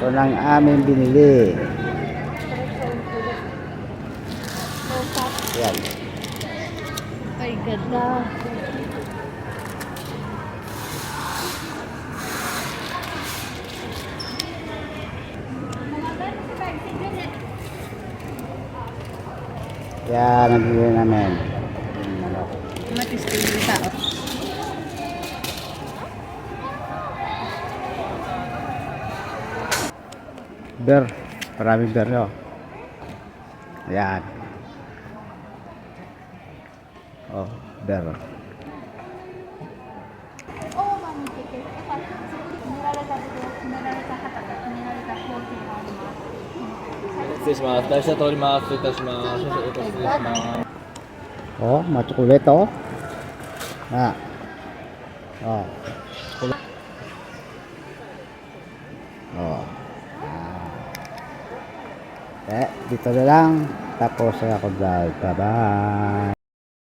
Ito lang aming binili. Yan. Ay, ganda. Yan, nabili namin. Matis din yung tao. Beer. Maraming beer nyo. Ayan. Oh, beer. Oh, matsukulit oh. Ah. Oh. Oh. Dito na lang. Tapos ako vlog. Bye-bye.